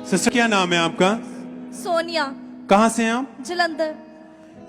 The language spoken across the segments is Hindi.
सिस्टर क्या नाम है आपका? सोनिया। कहाँ से हैं आप? जलंधर।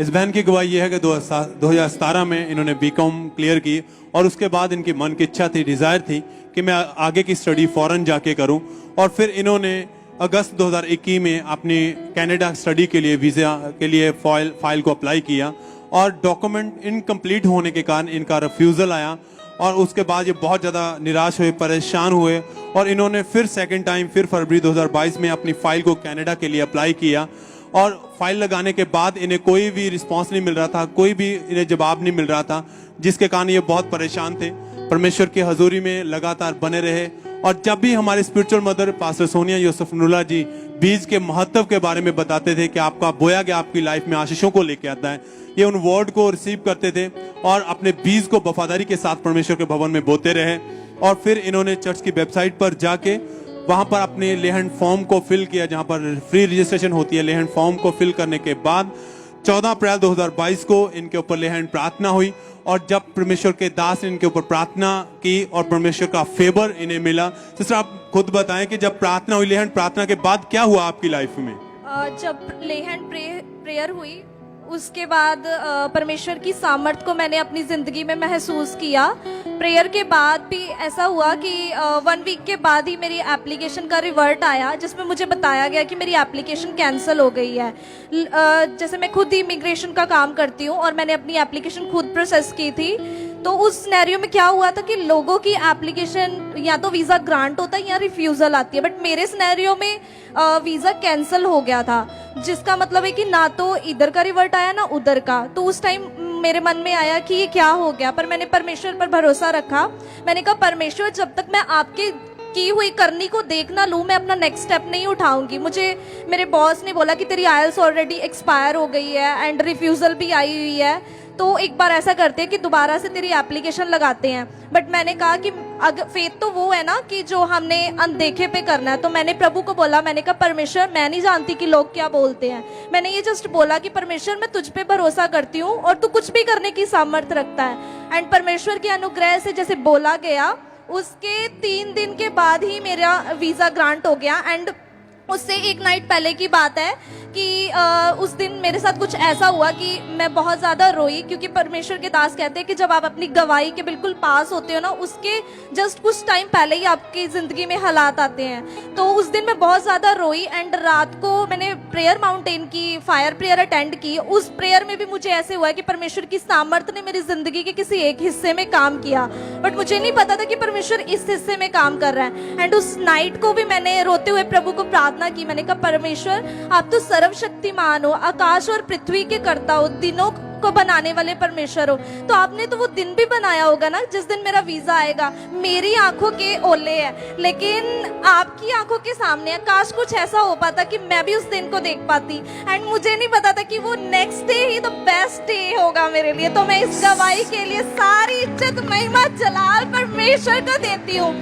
इस बहन की गवाही यह है कि 2017 में इन्होंने बीकॉम क्लियर की और उसके बाद इनकी मन की इच्छा थी, डिजायर थी कि मैं आगे की स्टडी फॉरेन जाके करूं। और फिर इन्होंने अगस्त 2021 में अपनी कनाडा स्टडी के लिए वीजा के लिए फाइल को अप्लाई किया और डॉक्यूमेंट इनकम्प्लीट होने के कारण इनका रिफ्यूजल आया और उसके बाद ये बहुत ज़्यादा निराश हुए, परेशान हुए और इन्होंने फिर सेकंड टाइम फिर फरवरी 2022 में अपनी फाइल को कनाडा के लिए अप्लाई किया और फाइल लगाने के बाद इन्हें कोई भी रिस्पांस नहीं मिल रहा था, कोई भी इन्हें जवाब नहीं मिल रहा था, जिसके कारण ये बहुत परेशान थे। परमेश्वर की हजूरी में लगातार बने रहे और जब भी हमारे स्पिरिचुअल मदर पास्टर सोनिया यूसुफनुल्लाह जी बीज के महत्व के बारे में बताते थे कि आपका बोया गया आपकी लाइफ में आशीषों को लेके आता है, ये उन वर्ड को रिसीव करते थे और अपने बीज को वफादारी के साथ परमेश्वर के भवन में बोते रहे। और फिर इन्होंने चर्च की वेबसाइट पर जाके वहां पर अपने लेहन फॉर्म को फिल किया, जहां पर फ्री रजिस्ट्रेशन होती है। लेहन फॉर्म को फिल करने के बाद 14 अप्रैल 2022 को इनके ऊपर लेहन प्रार्थना हुई और जब परमेश्वर के दास ने इनके ऊपर प्रार्थना की और परमेश्वर का फेवर इन्हें मिला। सिस्टर आप खुद बताएं कि जब प्रार्थना हुई, लेहन प्रार्थना के बाद क्या हुआ आपकी लाइफ में? जब लेहन प्रेयर हुई उसके बाद परमेश्वर की सामर्थ को मैंने अपनी जिंदगी में महसूस किया। प्रेयर के बाद भी ऐसा हुआ कि 1 वीक के बाद ही मेरी एप्लीकेशन का रिवर्ट आया, जिसमें मुझे बताया गया कि मेरी एप्लीकेशन कैंसिल हो गई है। जैसे मैं खुद ही इमिग्रेशन का काम करती हूँ और मैंने अपनी एप्लीकेशन खुद प्रोसेस की थी, तो उस सिनेरियो में क्या हुआ था कि लोगों की एप्लीकेशन या तो वीज़ा ग्रांट होता है या रिफ्यूज़ल आती है, बट मेरे सिनेरियो में वीज़ा कैंसिल हो गया था, जिसका मतलब है कि ना तो इधर का रिवर्ट आया ना उधर का। तो उस टाइम मेरे मन में आया कि ये क्या हो गया, पर मैंने परमेश्वर पर भरोसा रखा। मैंने कहा परमेश्वर जब तक मैं आपके की हुई करनी को देख ना लूँ मैं अपना नेक्स्ट स्टेप नहीं उठाऊंगी। मुझे मेरे बॉस ने बोला कि तेरी आयल्स ऑलरेडी एक्सपायर हो गई है एंड रिफ्यूज़ल भी आई हुई है, तो एक बार ऐसा करते हैं कि दोबारा से तेरी एप्लीकेशन लगाते हैं। बट मैंने कहा कि अगर फेथ तो वो है ना कि जो हमने अनदेखे पे करना है। तो मैंने प्रभु को बोला, मैंने कहा परमेश्वर मैं नहीं जानती कि लोग क्या बोलते हैं, मैंने ये जस्ट बोला कि परमेश्वर मैं तुझ पे भरोसा करती हूँ और तू कुछ भी करने की सामर्थ्य रखता है। एंड परमेश्वर के अनुग्रह से जैसे बोला गया उसके 3 दिन के बाद ही मेरा वीज़ा ग्रांट हो गया। एंड उससे एक नाइट पहले की बात है कि उस दिन मेरे साथ कुछ ऐसा हुआ कि मैं बहुत ज़्यादा रोई, क्योंकि परमेश्वर के दास कहते हैं कि जब आप अपनी गवाही के बिल्कुल पास होते हो ना, उसके जस्ट कुछ टाइम पहले ही आपकी ज़िंदगी में हालात आते हैं। तो उस दिन मैं बहुत ज़्यादा रोई एंड रात को मैंने प्रेयर माउंटेन की फायर प्रेयर अटेंड की। उस प्रेयर में भी मुझे ऐसे हुआ कि परमेश्वर की सामर्थ्य ने मेरी ज़िंदगी के किसी एक हिस्से में काम किया, बट मुझे नहीं पता था कि परमेश्वर इस हिस्से में काम कर रहा है। एंड उस नाइट को भी मैंने रोते हुए प्रभु को प्रार्थना की। मैंने कहा परमेश्वर आप तो सर्वशक्तिमान हो, आकाश और पृथ्वी के कर्ता हो, दिनों को बनाने वाले परमेश्वर हो, तो आपने तो वो दिन भी बनाया होगा ना जिस दिन मेरा वीजा आएगा। मेरी आंखों के ओले है लेकिन आपकी आंखों के सामने है। काश कुछ ऐसा हो पाता कि मैं भी उस दिन को देख पाती। एंड मुझे नहीं पता था कि वो नेक्स्ट डे ही तो बेस्ट डे होगा मेरे लिए। तो मैं इस गवाही के लिए सारी इज्जत महिमा जलाल परमेश्वर को देती हूँ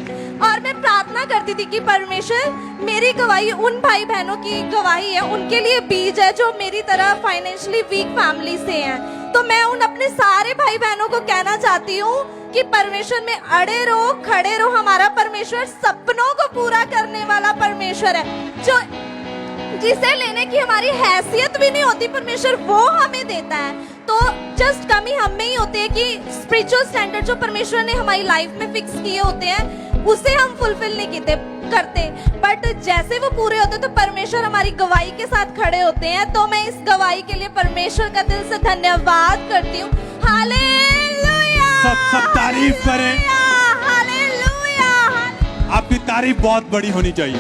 और मैं प्रार्थना करती थी कि परमेश्वर मेरी गवाही उन भाई बहनों की गवाही है, उनके लिए बीज है जो मेरी तरह फाइनेंशियली वीक फैमिली से हैं। तो मैं उन अपने सारे भाई बहनों को कहना चाहती हूँ कि परमेश्वर में अड़े रहो, खड़े रहो। हमारा परमेश्वर सपनों को पूरा करने वाला परमेश्वर है, जो जिसे लेने की हमारी हैसियत भी नहीं होती परमेश्वर वो हमें देता है। तो जस्ट कमी हम में ही होती है कि स्पिरिचुअल स्टैंडर्ड जो परमेश्वर ने हमारी लाइफ में फिक्स किए होते हैं उसे हम फुलफिल नहीं करते, बट जैसे वो पूरे होते तो परमेश्वर हमारी गवाही के साथ खड़े होते हैं। तो मैं इस गवाही के लिए परमेश्वर का दिल से धन्यवाद करती हूँ। हालेलुया, सब तारीफ करें। हालेलुया। आपकी तारीफ बहुत बड़ी होनी चाहिए,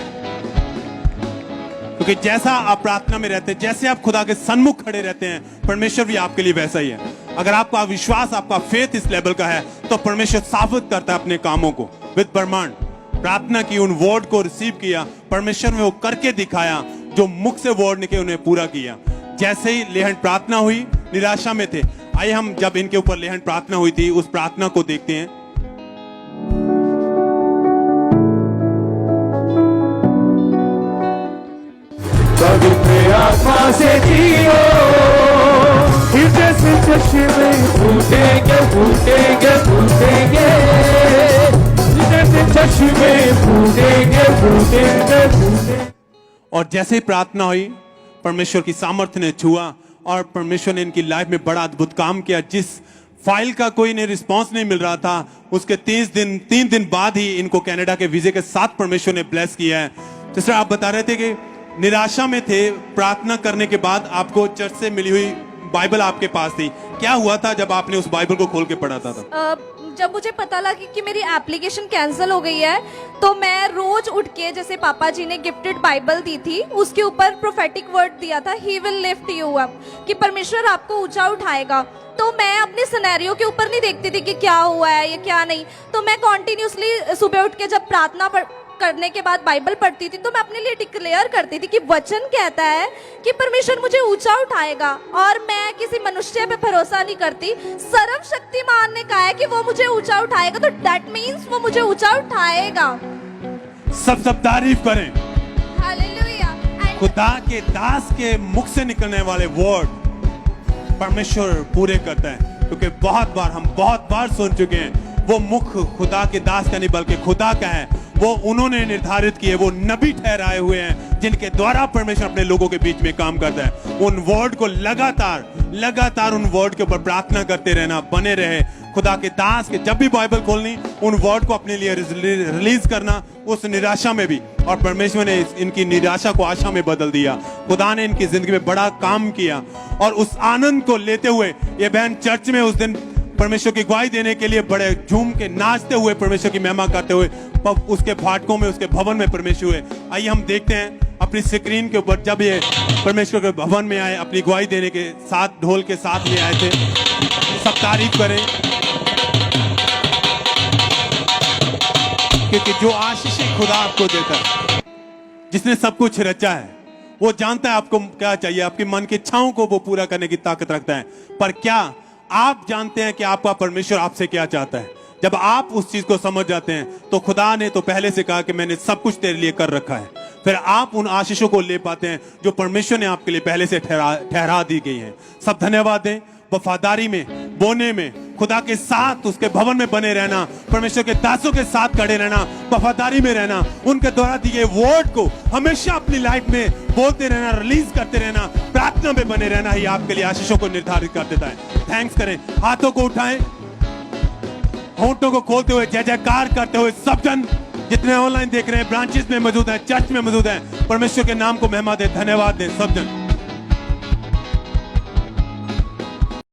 क्योंकि जैसा आप प्रार्थना में रहते हैं, जैसे आप खुदा के सन्मुख खड़े रहते हैं, परमेश्वर भी आपके लिए वैसा ही है। अगर आपका विश्वास, आपका फेथ इस लेवल का है तो परमेश्वर साबित करता है अपने कामों को विद प्रमाण। प्रार्थना की, उन वर्ड को रिसीव किया, परमेश्वर ने वो करके दिखाया जो मुख से वर्ड निकले उन्हें पूरा किया। जैसे ही लेहन प्रार्थना हुई, निराशा में थे। आइए हम जब इनके ऊपर लेहन प्रार्थना हुई थी उस प्रार्थना को देखते हैं। पवित्र आत्मा से जियो, हृदय से चश्मे फूटेंगे फूटेंगे फूटेंगे, हृदय से चश्मे फूटेंगे फूटेंगे फूटेंगे। और जैसे ही प्रार्थना हुई, परमेश्वर की सामर्थ्य ने छुआ और परमेश्वर ने इनकी लाइफ में बड़ा अद्भुत काम किया। जिस फाइल का कोई ने रिस्पांस नहीं मिल रहा था, उसके 3 दिन बाद ही इनको कनाडा के वीजे के साथ परमेश्वर ने ब्लेस किया है। जिस तरह आप बता रहे थे कि निराशा में थे, प्रार्थना करने के बाद आपको चर्च से मिली हुई बाइबल आपके पास थी, क्या हुआ था जब आपने उस बाइबल को खोल के पढ़ा था? जब मुझे पता लगा कि मेरी एप्लीकेशन कैंसिल हो गई है, तो मैं रोज उठ के, जैसे पापा जी ने गिफ्टेड बाइबल दी थी, उसके ऊपर प्रोफेटिक वर्ड दिया था, he will lift you up, कि परमेश्वर आपको ऊंचा उठाएगा। तो मैं अपने सिनेरियो के ऊपर नहीं देखती थी कि क्या हुआ है या क्या नहीं, तो मैं कॉन्टिन्यूसली सुबह उठ के जब प्रार्थना करने के बाद बाइबल पढ़ती थी, तो मैं अपने लिए डिक्लेयर करती थी कि वचन कहता है कि परमेश्वर मुझे ऊंचा उठाएगा, और मैं किसी मनुष्य पे भरोसा नहीं करती। सर्वशक्तिमान ने कहा है कि वो मुझे ऊंचा उठाएगा, तो दैट मीन्स वो मुझे ऊंचा उठाएगा। सब तारीफ करें। हालेलुया। खुदा के दास के मुख से निकलने वाले वर्ड परमेश्वर पूरे करता है, क्योंकि हम बहुत बार सुन चुके हैं, वो मुख खुदा के दास का नहीं बल्कि खुदा का है। वो उन्होंने निर्धारित किए, वो नबी ठहराए हुए हैं जिनके द्वारा परमेश्वर अपने लोगों के बीच में काम करता है। उन वर्ड को लगातार उन वर्ड के ऊपर प्रार्थना करते रहना, बने रहे। खुदा के दास के जब भी बाइबल खोलनी, उन वर्ड को अपने लिए रिलीज करना, उस निराशा में भी, और परमेश्वर ने इनकी निराशा को आशा में बदल दिया। खुदा ने इनकी जिंदगी में बड़ा काम किया, और उस आनंद को लेते हुए ये बहन चर्च में उस दिन परमेश्वर की गवाही देने के लिए बड़े झूम के नाचते हुए, परमेश्वर की महिमा करते हुए उसके फाटकों में, उसके भवन में परमेश्वर हुए। आइए हम देखते हैं अपनी स्क्रीन के ऊपर, जब ये परमेश्वर के भवन में आए, अपनी गवाही देने के साथ, ढोल के साथ ये आए थे। सब तारीफ करें, क्योंकि जो आशीषें खुदा आपको देता है, जिसने सब कुछ रचा है, वो जानता है आपको क्या चाहिए। आपके मन की इच्छाओं को वो पूरा करने की ताकत रखता है। पर क्या आप जानते हैं कि आपका परमेश्वर आपसे क्या चाहता है? जब आप उस चीज को समझ जाते हैं, तो खुदा ने तो पहले से कहा कि मैंने सब कुछ तेरे लिए कर रखा है। फिर आप उन आशीषों को ले पाते हैं जो परमेश्वर ने आपके लिए पहले से ठहरा दी गई हैं। सब धन्यवाद दें। वफादारी में, बोने में, खुदा के साथ उसके भवन में बने रहना, परमेश्वर के दासों के साथ खड़े रहना, वफादारी में रहना, उनके द्वारा दिए वर्ड को हमेशा अपनी लाइफ में बोलते रहना, रिलीज करते रहना, प्रार्थना में बने रहना ही आपके लिए आशीषों को निर्धारित कर देता है। थैंक्स करें, हाथों को उठाएं, होंठों को खोलते हुए जय जयकार करते हुए सब जन जितने ऑनलाइन देख रहे हैं, ब्रांचेस में मौजूद हैं, चर्च में मौजूद हैं, परमेश्वर के नाम को महिमा दें, धन्यवाद दें सब जन।